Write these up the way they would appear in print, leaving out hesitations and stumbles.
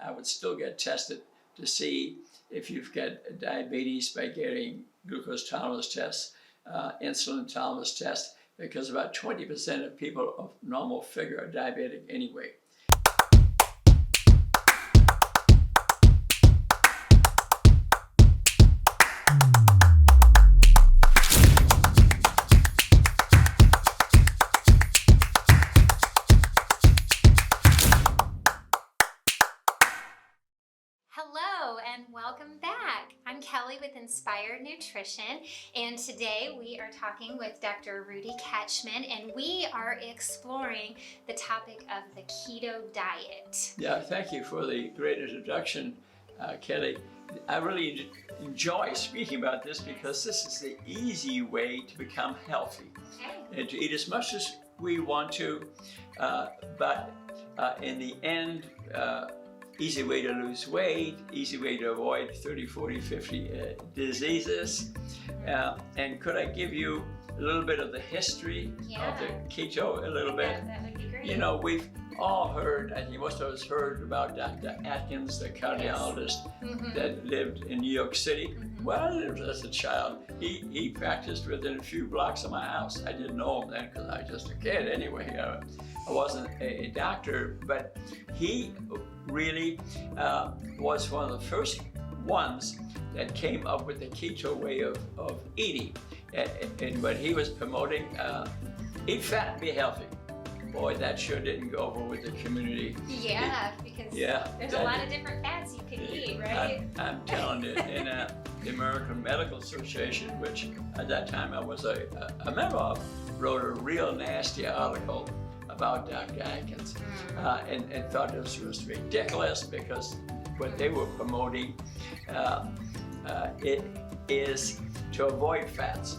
I would still get tested to see if you've got diabetes by getting glucose tolerance tests, insulin tolerance tests, because about 20% of people of normal figure are diabetic anyway. Hello and welcome back. I'm Kelly with Inspired Nutrition, and today we are talking with Dr. Rudy Ketchman, and we are exploring the topic of the keto diet. Yeah, thank you for the great introduction, Kelly. I really enjoy speaking about this because this is the easy way to become healthy and to eat as much as we want to, but in the end, easy way to lose weight, easy way to avoid 30, 40, 50 diseases. And could I give you a little bit of the history of the keto a little bit? That would be great. You know, we've all heard, I think most of us heard about Dr. Atkins, the cardiologist that lived in New York City. Well, as a child, he practiced within a few blocks of my house. I didn't know him then because I was just a kid anyway. I wasn't a doctor, but he really was one of the first ones that came up with the keto way of eating. And what he was promoting, eat fat and be healthy. Boy, that sure didn't go over with the community. Yeah, because there's a lot of different fats you can eat, right? I'm telling you, in the American Medical Association, which at that time I was a member of, wrote a real nasty article about Dr. Atkins and thought this was ridiculous because what they were promoting it is to avoid fats.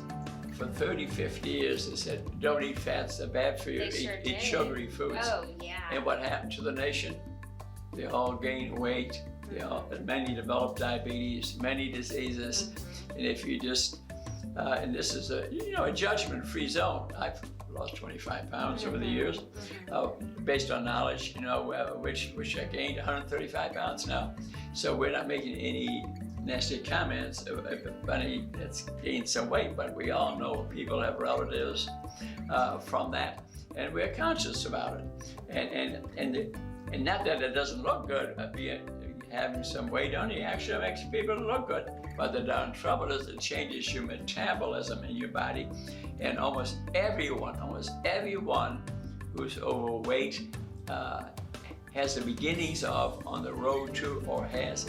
For 30, 50 years, they said, don't eat fats, they're bad for you, eat sugary foods. Oh, yeah. And what happened to the nation? They all gained weight, many developed diabetes, many diseases. And if you just, and this is a judgment-free zone. I've lost 25 pounds over the years, based on knowledge, which I gained 135 pounds now. So we're not making any nasty comments of bunny that's gained some weight, but we all know people have relatives from that, and we're conscious about it. And not that it doesn't look good, having some weight on you actually makes people look good. But the darn trouble is it changes your metabolism in your body, and almost everyone who's overweight has the beginnings of, on the road to, or has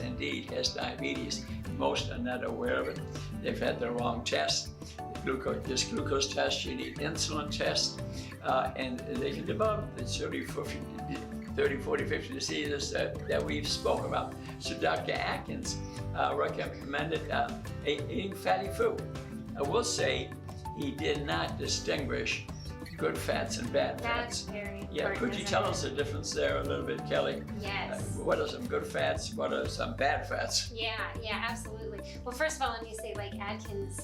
diabetes. Most are not aware of it. They've had the wrong test. Glucose test, you need insulin test, and they can develop the 30, 40, 50 diseases that we've spoken about. So Dr. Atkins recommended eating fatty food. I will say he did not distinguish good fats and bad fats. That's very important. Yeah, could you tell us the difference there a little bit, Kelly? Yes. What are some good fats? What are some bad fats? Yeah, absolutely. Well, first of all, let me say, like Atkins,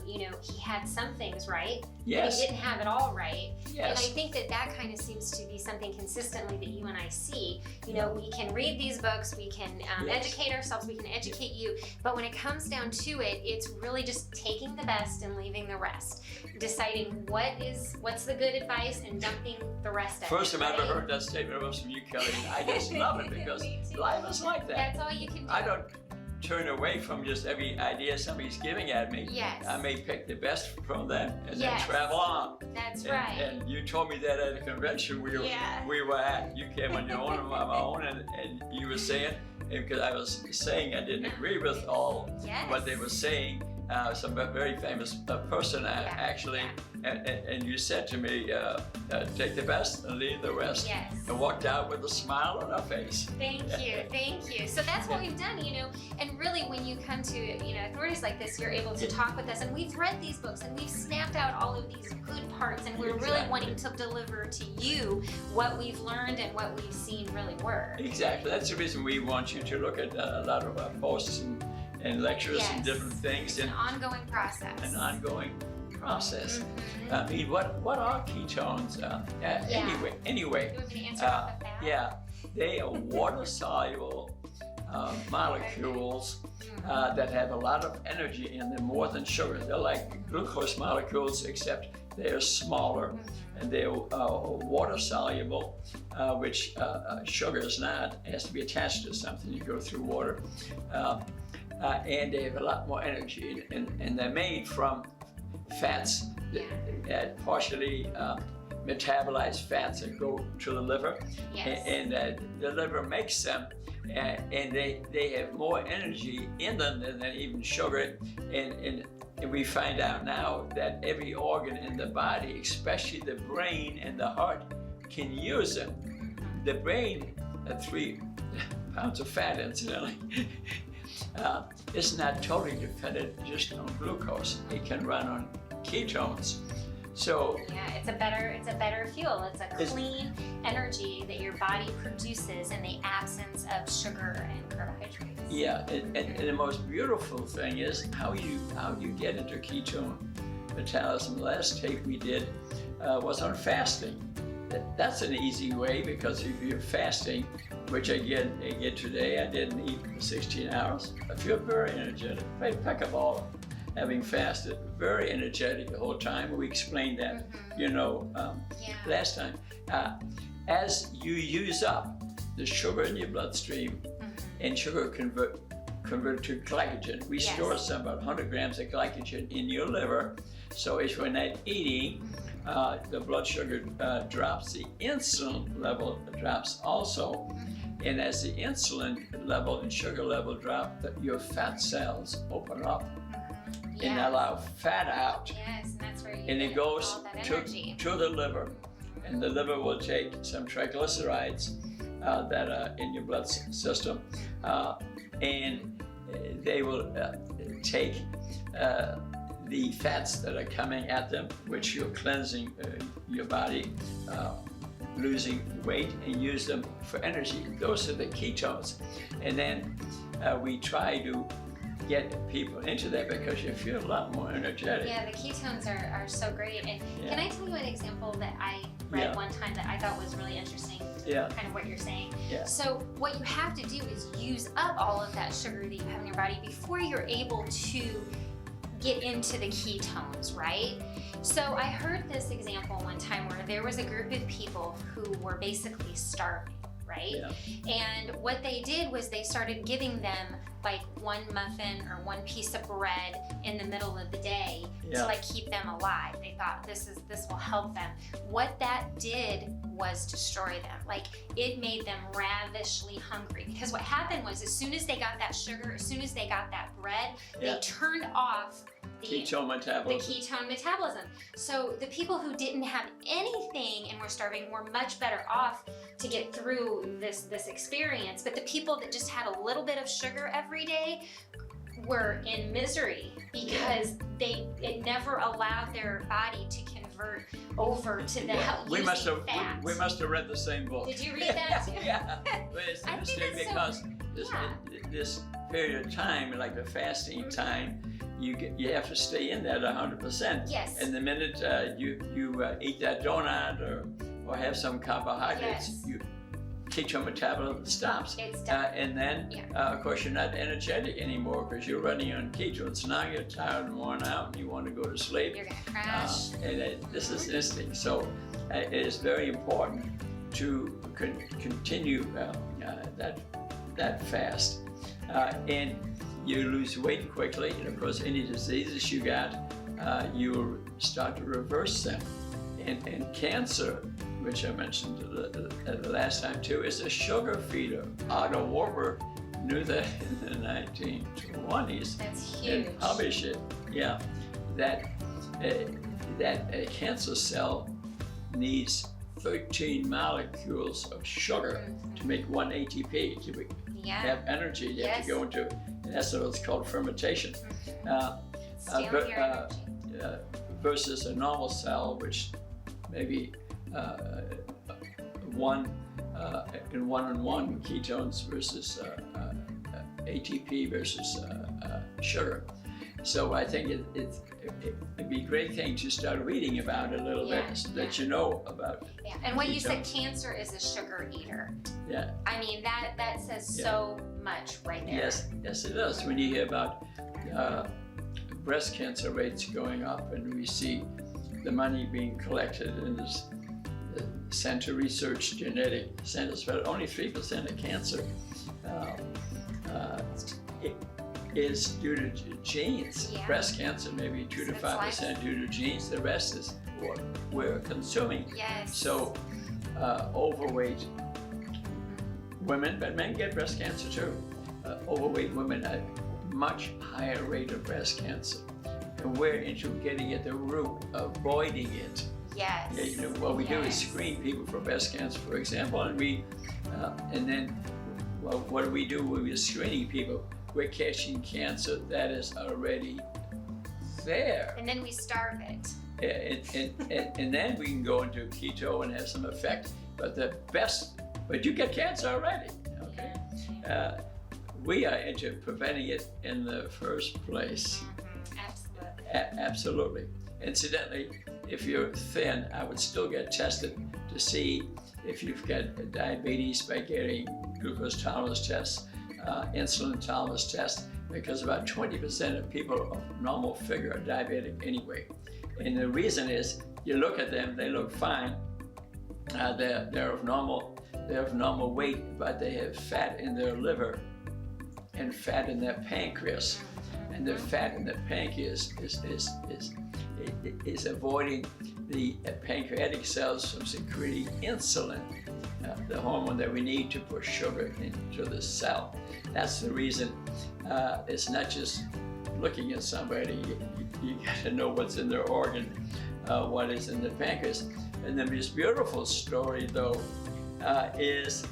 he had some things right, Yes. but he didn't have it all right. Yes. And I think that kind of seems to be something consistently that you and I see. We can read these books, we can educate ourselves, we can educate you, but when it comes down to it, it's really just taking the best and leaving the rest. Deciding what's the good advice and dumping the rest of it. First time I ever heard that statement was from you, Kelly, and I just love it because life is like that. That's all you can do. I don't turn away from just every idea somebody's giving at me. Yes. I may pick the best from them and then Yes. travel on. That's right. And you told me that at a convention we were at. You came on your own, I'm on my own, and you were saying, because I was saying I didn't agree with all what they were saying, some very famous person actually, and you said to me, take the best and leave the rest. Yes. And walked out with a smile on her face. Thank you. So that's what we've done, and really when you come to, authorities like this, you're able to talk with us, and we've read these books and we've snapped out all of these good parts, and we're really wanting to deliver to you what we've learned and what we've seen really work. Exactly, that's the reason we want you to look at a lot of our posts and lectures and different things. It's an ongoing process. I mean, what are ketones? Anyway. You want me to answer off of that? Yeah. they are water-soluble molecules that have a lot of energy in them, more than sugar. They're like glucose molecules, except they're smaller, and they're water-soluble, which sugar is not. It has to be attached to something. You go through water. And they have a lot more energy, and they're made from fats that partially metabolized fats that go to the liver, and the liver makes them, and they have more energy in them than even sugar, and we find out now that every organ in the body, especially the brain and the heart, can use them. The brain, 3 pounds of fat, incidentally, it's not totally dependent just on glucose. It can run on ketones. So it's a better fuel. It's a clean energy that your body produces in the absence of sugar and carbohydrates. Yeah, and the most beautiful thing is how you get into ketone metabolism. The last tape we did was on fasting. That's an easy way, because if you're fasting, which I get today, I didn't eat for 16 hours. I feel very energetic, impeccable. Having fasted, very energetic the whole time. We explained that, last time. As you use up the sugar in your bloodstream, and sugar convert to glycogen, we store about 100 grams of glycogen in your liver. So if you're not eating, the blood sugar drops, the insulin level drops also. And as the insulin level and sugar level drop, your fat cells open up and allow fat out. Yes, and that's where you and it goes to the liver. And the liver will take some triglycerides that are in your blood system, and they will take the fats that are coming at them, which you're cleansing your body, losing weight, and use them for energy. Those are the ketones. And then we try to get people into that, because you feel a lot more energetic. Yeah, the ketones are so great. And can I tell you an example that I read one time that I thought was really interesting? Kind of what you're saying. So what you have to do is use up all of that sugar that you have in your body before you're able to get into the ketones, right? So I heard this example one time where there was a group of people who were basically starving, right? And what they did was they started giving them like one muffin or one piece of bread in the middle of the day to like keep them alive. They thought this will help them. What that did was destroy them. Like, it made them ravishly hungry, because what happened was, as soon as they got that sugar, as soon as they got that bread, they turned off the ketone metabolism. So the people who didn't have anything and were starving were much better off to get through this experience. But the people that just had a little bit of sugar every day were in misery, because it never allowed their body to convert over to the we must have read the same book. Did you read that too? But it's interesting because this period of time, like the fasting time, you have to stay in that 100%. Yes. And the minute you eat that donut or have some carbohydrates, ketone metabolism stops. It's done. And then, of course, you're not energetic anymore, because you're running on ketones. Now you're tired and worn out, and you want to go to sleep. You're going to crash. And this is interesting. So it is very important to continue that fast. And you lose weight quickly. And of course, any diseases you got, you will start to reverse them. And cancer, which I mentioned the last time too, is a sugar feeder. Otto Warburg knew that in the 1920s. That's huge. And published it. That a cancer cell needs 13 molecules of sugar to make 1 ATP, to have energy. You have to go into, that's what's called fermentation. Versus a normal cell, which maybe one and one ketones versus ATP versus sugar. So I think it'd be a great thing to start reading about it a little bit, so that you know about it. Yeah, and when you said cancer is a sugar eater, yeah, I mean that says so much right there. Yes, it does. When you hear about breast cancer rates going up, and we see the money being collected in this Center Research Genetic Centers, but only 3% of cancer is due to genes. Yeah. Breast cancer, maybe 2 to 5% due to genes. The rest is what we're consuming. Yes. So overweight women, but men get breast cancer too. Overweight women have much higher rate of breast cancer. And we're into getting at the root, avoiding it. Yes. You know, what we do is screen people for breast cancer, for example, and then what do we do when we're screening people? We're catching cancer that is already there. And then we starve it. And then we can go into keto and have some effect. But you get cancer already, okay? We are into preventing it in the first place. Absolutely. Absolutely. Incidentally, if you're thin, I would still get tested to see if you've got diabetes by getting glucose tolerance tests, insulin tolerance tests, because about 20% of people of normal figure are diabetic anyway. And the reason is, you look at them, they look fine. They're of normal weight, but they have fat in their liver and fat in their pancreas. And the fat in the pancreas is avoiding the pancreatic cells from secreting insulin, the hormone that we need to push sugar into the cell. That's the reason. It's not just looking at somebody. You got to know what's in their organ, what is in the pancreas. And the most beautiful story, though, is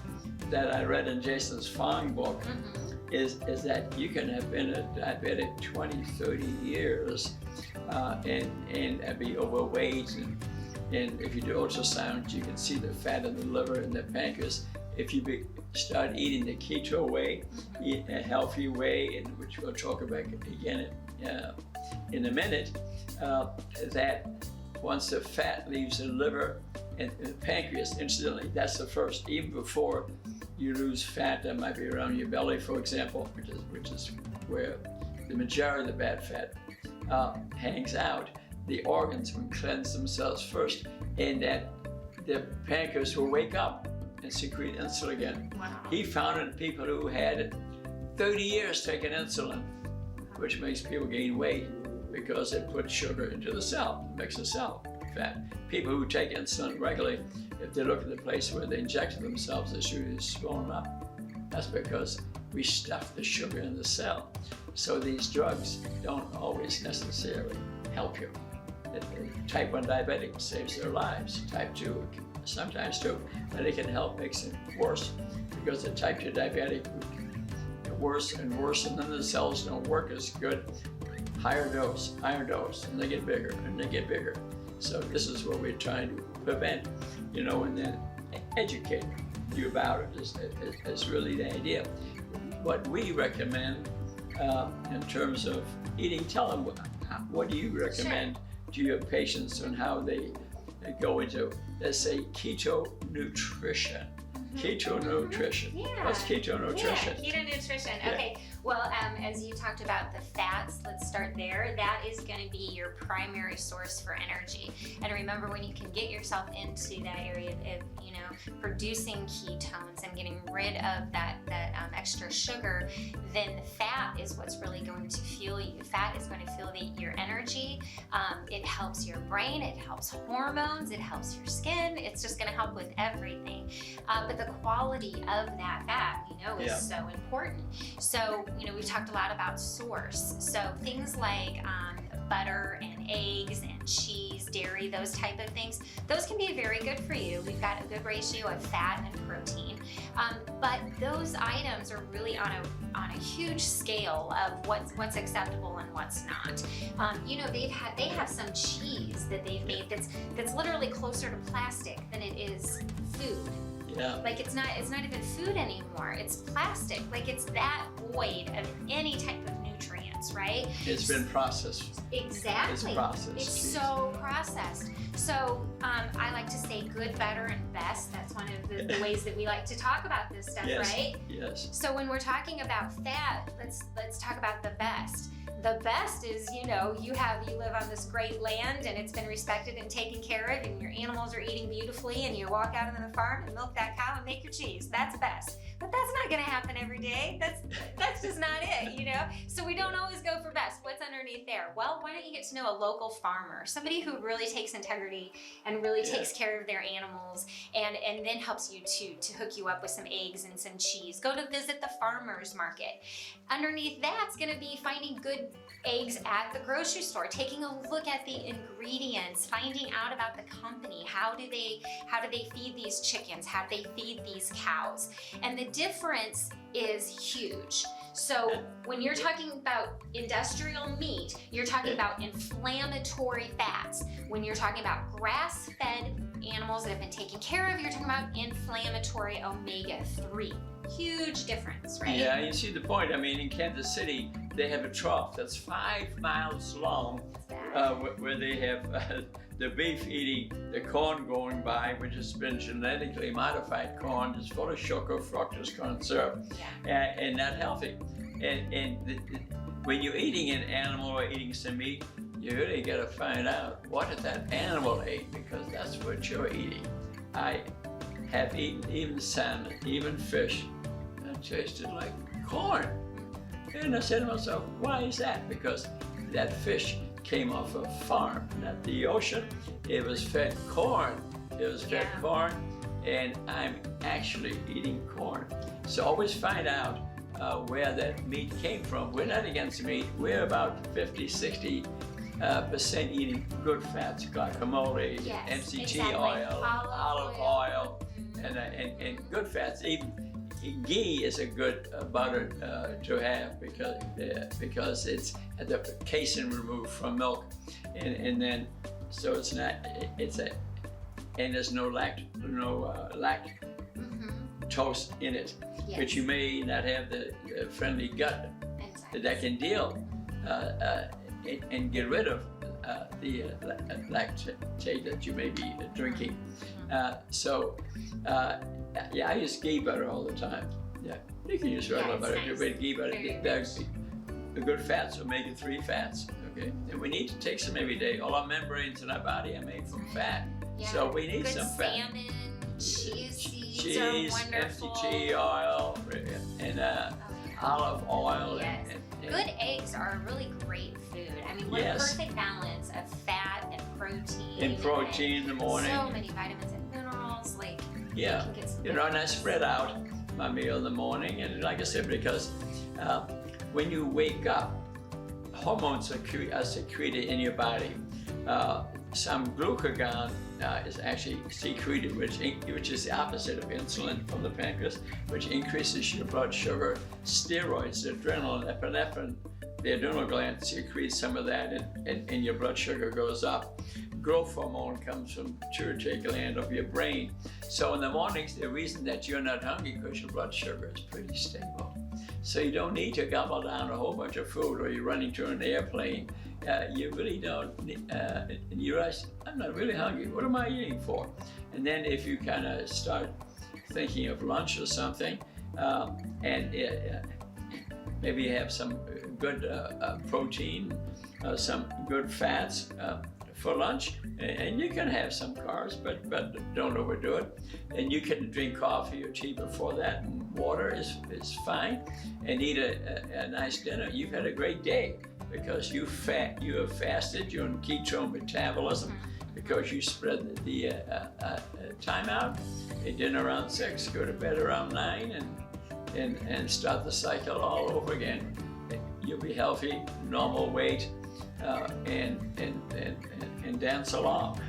that I read in Jason's Fong book, is that you can have been a diabetic 20, 30 years and be overweight. And if you do ultrasound, you can see the fat in the liver and the pancreas. If you start eating the keto way, eat a healthy way, which we'll talk about again in a minute, that once the fat leaves the liver and the pancreas, incidentally, that's the first, even before you lose fat that might be around your belly, for example, which is where the majority of the bad fat hangs out. The organs will cleanse themselves first, and that the pancreas will wake up and secrete insulin again. Wow. He found it in people who had 30 years taking insulin, which makes people gain weight because it puts sugar into the cell, makes the cell fat. People who take insulin regularly, if they look at the place where they injected themselves, the sugar is swollen up. That's because we stuff the sugar in the cell. So these drugs don't always necessarily help you. Type 1 diabetic saves their lives. Type 2 sometimes too, but it can help make it worse because the type 2 diabetic worse and worse, and then the cells don't work as good. Higher dose, and they get bigger and they get bigger. So this is what we're trying to prevent, and then educate you about it is really the idea. What we recommend in terms of eating, tell them what do you recommend to your patients on how they go into, let's say, keto nutrition. Keto nutrition. Yeah. What's keto nutrition? Yeah, keto nutrition. Okay. Well, as you talked about the fats, let's start there. That is going to be your primary source for energy. And remember, when you can get yourself into that area of, producing ketones and getting rid of that extra sugar, then the fat is what's really going to fuel you. Fat is going to fuel your energy. It helps your brain. It helps hormones. It helps your skin. It's just going to help with everything. But the quality of that fat, is so important. So, we've talked a lot about source. So things like butter and eggs and cheese, dairy, those type of things, those can be very good for you. We've got a good ratio of fat and protein. But those items are really on a huge scale of what's acceptable and what's not. They have some cheese that they've made that's literally closer to plastic than it is food. Yeah. Like it's not even food anymore. It's plastic. Like it's that void of any type of nutrient. fats, right? It's been processed. Exactly. It's processed. It's cheese. so processed. So I like to say good, better, and best. That's one of the ways that we like to talk about this stuff, Yes. right? Yes. So when we're talking about fat, let's talk about the best. The best is, you live on this great land and it's been respected and taken care of, and your animals are eating beautifully, and you walk out on the farm and milk that cow and make your cheese. That's best. But that's not going to happen every day. That's just not it, So we don't always go for best. What's underneath there? Well, why don't you get to know a local farmer, somebody who really takes integrity and really takes care of their animals, and then helps you to hook you up with some eggs and some cheese. Go to visit the farmer's market. Underneath that's going to be finding good eggs at the grocery store, taking a look at the ingredients, finding out about the company. How do they feed these chickens? How do they feed these cows? And the difference is huge. So when you're talking about industrial meat, you're talking about inflammatory fats. When you're talking about grass-fed animals that have been taken care of, you're talking about inflammatory omega-3. Huge difference, right? Yeah, you see the point. I mean, in Kansas City, they have a trough that's 5 miles long, where they have the beef eating the corn going by, which has been genetically modified corn. It's full of sugar, fructose corn syrup, and not healthy. And when you're eating an animal or eating some meat, you really got to find out what did that animal ate, because that's what you're eating. I have eaten even salmon, even fish, that tasted like corn. And I said to myself, why is that? Because that fish came off a farm, not the ocean. It was fed corn. It was fed corn, and I'm actually eating corn. So always find out where that meat came from. We're not against meat. We're about 50-60% eating good fats, guacamole, MCT oil, olive oil, and good fats. Even ghee is a good butter to have because it's the casein removed from milk, and then so it's not and there's no lactose in it, but you may not have the friendly gut that can deal and get rid of the lactate that you may be drinking. I use ghee butter all the time. Yeah, you can use regular butter, but ghee butter. The good fats, omega-3 fats. Okay, and we need to take some every day. All our membranes in our body are made from fat, so we need some fat. Salmon, cheese are wonderful. MCT oil, and olive oil. Yes. And good eggs are a really great food. I mean, what a perfect balance of fat and protein. And protein in the morning. So many vitamins and minerals. And I spread out my meal in the morning, and like I said, because when you wake up, hormones are secreted in your body. Some glucagon is actually secreted, which is the opposite of insulin from the pancreas, which increases your blood sugar. Steroids, adrenaline, epinephrine, the adrenal gland secretes some of that, and your blood sugar goes up. Growth hormone comes from the pituitary gland of your brain. So in the mornings, the reason that you're not hungry is because your blood sugar is pretty stable. So you don't need to gobble down a whole bunch of food, or you're running to an airplane. You really don't, and you realize, I'm not really hungry. What am I eating for? And then if you kind of start thinking of lunch or something, and maybe you have some good protein, some good fats for lunch, and you can have some carbs, but don't overdo it. And you can drink coffee or tea before that, and water is fine, and eat a nice dinner. You've had a great day because you have fasted. You're in ketone metabolism because you spread the time out. You dinner around 6, go to bed around 9, and start the cycle all over again. You'll be healthy, normal weight, and dance along.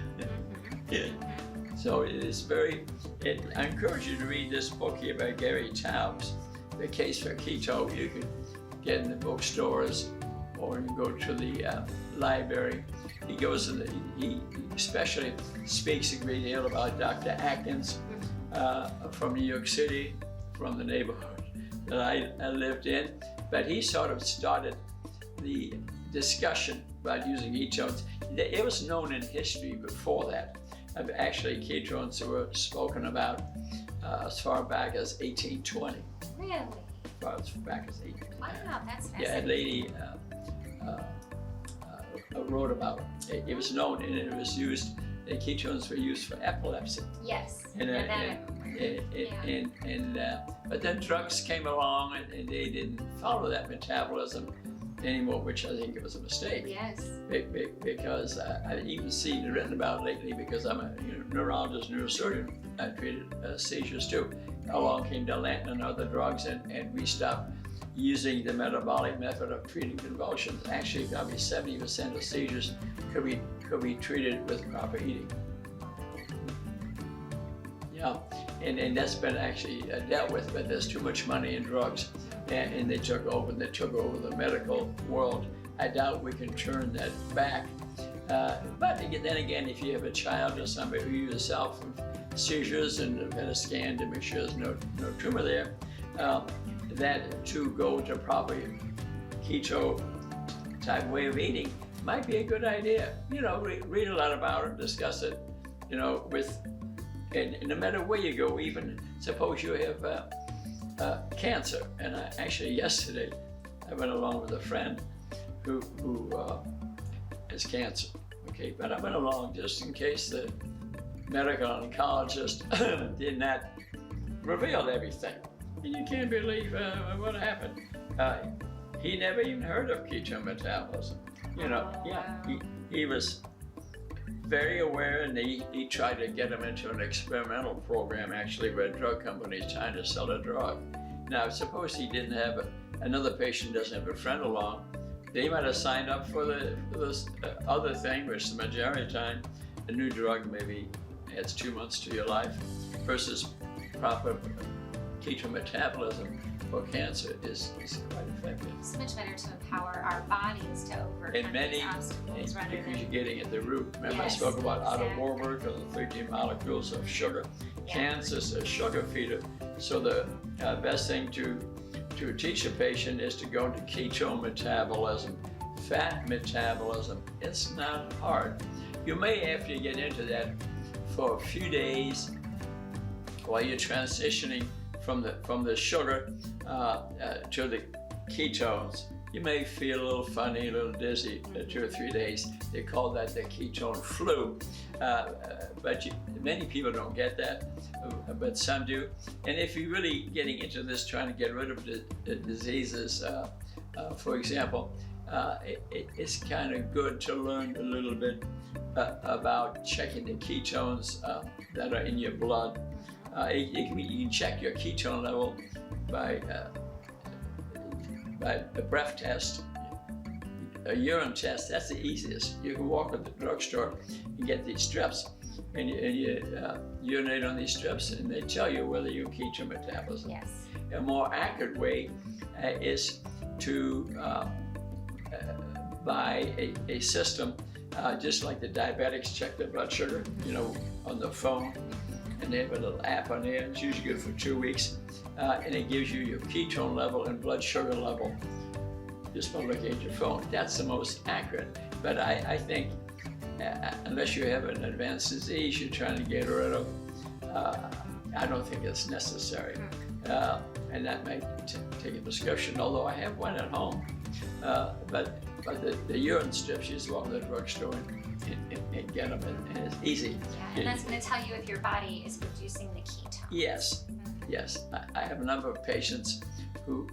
So it is I encourage you to read this book here by Gary Taubes, The Case for Keto. You can get in the bookstores, or you go to the library. He goes he especially speaks a great deal about Dr. Atkins from New York City, from the neighborhood that I lived in. But he sort of started the discussion about using ketones, it was known in history before that. Actually, ketones were spoken about as far back as 1820. Really? As far as back as 1820. Wow, that's Yeah, a fascinating. lady wrote about it. It was known, and it was used. The ketones were used for epilepsy. Yes. And, And that I remember. but then drugs came along, and they didn't follow that metabolism anymore, which I think it was a mistake. Yes. Because I've even seen it written about lately, because I'm a neurologist, neurosurgeon. I treated seizures too. Along came Dilantin and other drugs, and we stopped using the metabolic method of treating convulsions. Actually, probably 70% of seizures could be treated with proper eating. Yeah, and that's been actually dealt with, but there's too much money in drugs, and they took over the medical world. I doubt we can turn that back. But then again, if you have a child or somebody, or you yourself with seizures and have had a scan to make sure there's no tumor there, that to go to proper keto type way of eating might be a good idea. Read a lot about it, discuss it, and no matter where you go, even suppose you have cancer. And actually yesterday, I went along with a friend who has cancer. Okay, but I went along just in case the medical oncologist did not reveal everything. And you can't believe what happened. He never even heard of ketone metabolism. He was very aware, and he tried to get him into an experimental program, actually, where drug companies trying to sell a drug. Now, suppose he didn't have another patient doesn't have a friend along, they might have signed up for this other thing, which the majority of the time, a new drug maybe adds 2 months to your life, versus proper ketone metabolism for cancer is quite effective. It's much better to empower our bodies to overcome these obstacles rather because than. you're getting at the root. Remember, Yes, I spoke about Otto exactly. Warburg, or the 13 molecules of sugar. Yeah. Cancer's a sugar feeder. So the best thing to teach a patient is to go into ketone metabolism, fat metabolism. It's not hard. You may have to get into that for a few days while you're transitioning from the sugar to the ketones. You may feel a little funny, a little dizzy 2 or 3 days. They call that the ketone flu. But many people don't get that, but some do. And if you're really getting into this, trying to get rid of the diseases, for example, it's kind of good to learn a little bit about checking the ketones that are in your blood. You can check your ketone level by a breath test, a urine test. That's the easiest. You can walk to the drugstore and get these strips, and you urinate on these strips, and they tell you whether you're ketone metabolism. Yes. A more accurate way is to buy a system, just like the diabetics check their blood sugar, on the phone. And they have a little app on there. It's usually good for 2 weeks, and it gives you your ketone level and blood sugar level just by looking at your phone. That's the most accurate. But I think unless you have an advanced disease you're trying to get rid of, I don't think it's necessary. And that may take a discussion, although I have one at home. But the urine strips, you just walk to the drugstore and get them, and it's easy. Yeah, and that's going to tell you if your body is producing the ketones. Yes, yes. I have a number of patients who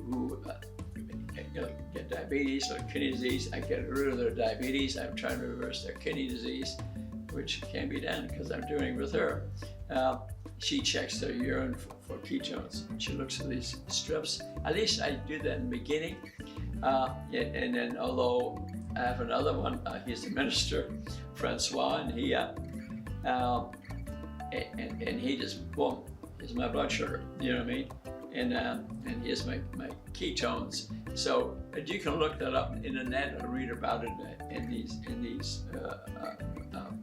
get diabetes or kidney disease. I get rid of their diabetes. I'm trying to reverse their kidney disease, which can be done because I'm doing it with her. She checks their urine for ketones. She looks at these strips. At least I do that in the beginning. And then, although I have another one, he's a minister, Francois, and he and he just, boom, here's my blood sugar, you know what I mean? And here's my ketones. So you can look that up in the net or read about it in these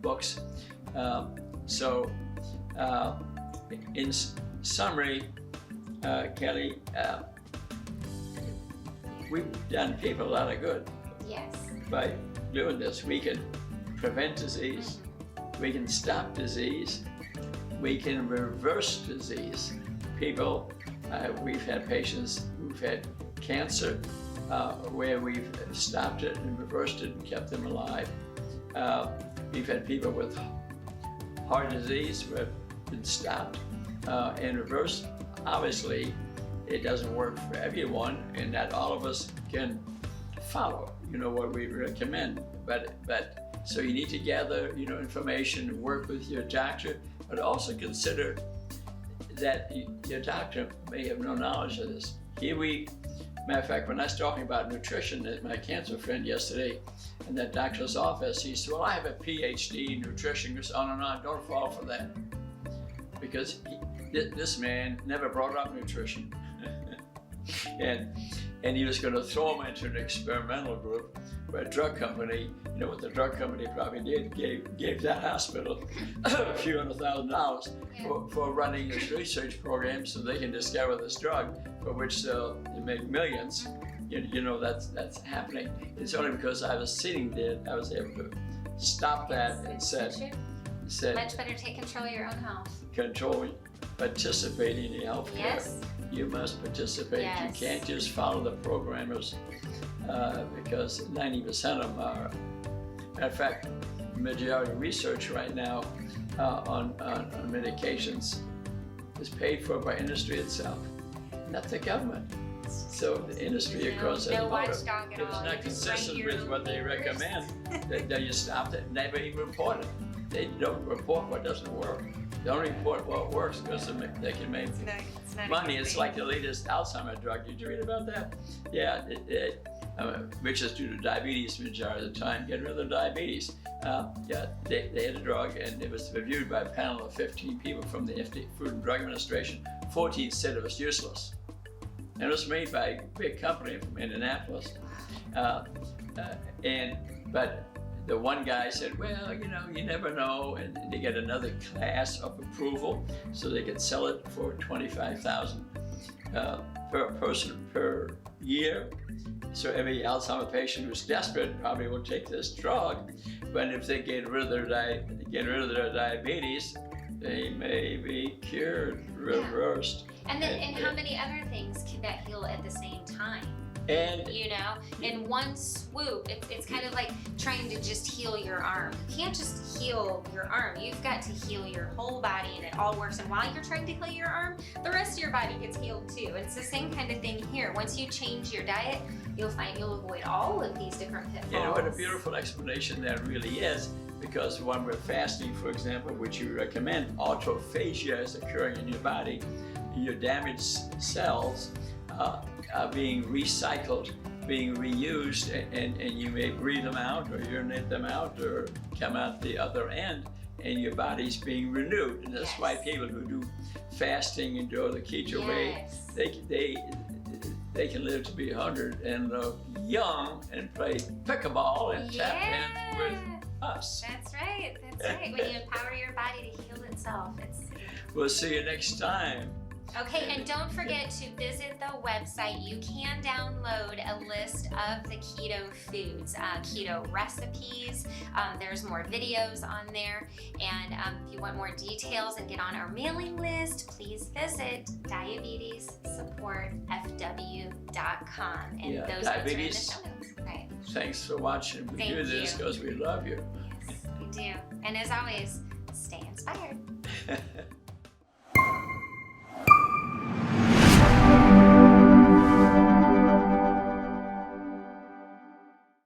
books. In summary, Kelly, we've done people a lot of good Yes. By doing this, we can prevent disease, we can stop disease, we can reverse disease. People, we've had patients who've had cancer where we've stopped it and reversed it and kept them alive. We've had people with heart disease who have been stopped and reversed. Obviously, it doesn't work for everyone, and not all of us can follow, what we recommend. But so you need to gather, information and work with your doctor, but also consider that your doctor may have no knowledge of this. Matter of fact, when I was talking about nutrition at my cancer friend yesterday in that doctor's office, he said, well, I have a PhD in nutrition. He said, oh, no, don't fall for that. Because this man never brought up nutrition. and he was going to throw him into an experimental group where a drug company, what the drug company probably did, gave that hospital a few $100,000 for running this research program so they can discover this drug for which they'll make millions. That's happening. It's only because I was sitting there, I was able to stop that and said, much better take control of your own health. Participating in healthcare. Yes. You must participate. Yes. You can't just follow the programmers because 90% of them are. Matter of fact, the majority of research right now on medications is paid for by industry itself, not the government. So the industry, of course, has a motive. If it's not consistent with what they recommend, then you stop it and never even report it. They don't report what doesn't work. They don't report what works because they can make money. It's like the latest Alzheimer's drug. Did you read about that? Yeah, which is due to diabetes majority of the time. Get rid of diabetes. They had a drug and it was reviewed by a panel of 15 people from the FDA, Food and Drug Administration. 14 said it was useless. And it was made by a big company from Indianapolis. But the one guy said, well, you never know, and they get another class of approval so they could sell it for $25,000 per person per year. So every Alzheimer's patient who's desperate probably will take this drug, but if they get rid of their diabetes, they may be cured, reversed. And how many other things can that heal at the same time? And in one swoop, it's kind of like trying to just heal your arm. You can't just heal your arm. You've got to heal your whole body, and it all works. And while you're trying to heal your arm, the rest of your body gets healed too. And it's the same kind of thing here. Once you change your diet, you'll find you'll avoid all of these different pitfalls. What a beautiful explanation that really is. Because when we're fasting, for example, which you recommend, autophagia is occurring in your body. Your damaged cells are being recycled, being reused, and you may breathe them out or urinate them out or come out the other end, and your body's being renewed. And that's why people who do fasting and do the keto way, they can live to be 100 and look young and play pickleball and tap in with us. That's right. When you empower your body to heal itself. We'll see you next time. Okay, and don't forget to visit the website. You can download a list of the keto foods, keto recipes. There's more videos on there. And if you want more details and get on our mailing list, please visit diabetessupportfw.com. And those links are in the show notes. Right. Thanks for watching. We do this because we love you. Yes, we do. And as always, stay inspired.